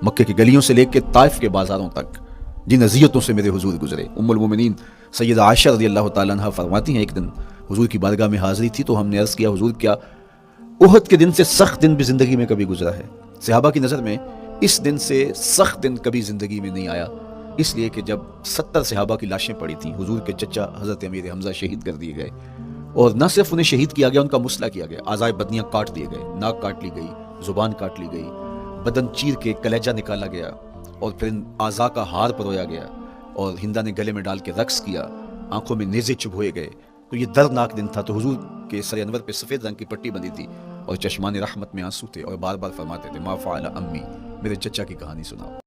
مکے کی گلیوں سے لے کے طائف کے بازاروں تک جن اذیتوں سے میرے حضور گزرے. ام المومنین سیدہ عائشہ رضی اللہ تعالیٰ عنہ فرماتی ہیں ایک دن حضور کی بارگاہ میں حاضری تھی تو ہم نے عرض کیا حضور کیا احد کے دن سے سخت دن بھی زندگی میں کبھی گزرا ہے؟ صحابہ کی نظر میں اس دن سے سخت دن کبھی زندگی میں نہیں آیا، اس لیے کہ جب 70 صحابہ کی لاشیں پڑی تھیں، حضور کے چچا حضرت امیر حمزہ شہید کر دیے گئے، اور نہ صرف انہیں شہید کیا گیا، ان کا مسئلہ کیا گیا، اعضائے بدنیاں کاٹ دیے گئے، ناک کاٹ لی گئی، زبان کاٹ لی گئی، بدن چیر کے کلیجہ نکالا گیا، اور پھر ان اعضاء کا ہار پرویا گیا، اور ہندا نے گلے میں ڈال کے رقص کیا، آنکھوں میں نیزے چبھوئے گئے. تو یہ دردناک دن تھا. تو حضور کے سر انور پہ سفید رنگ کی پٹی بندھی تھی اور چشمان رحمت میں آنسو تھے، اور بار بار فرماتے تھے ما فعل امی، میرے چچا کی کہانی سناؤ.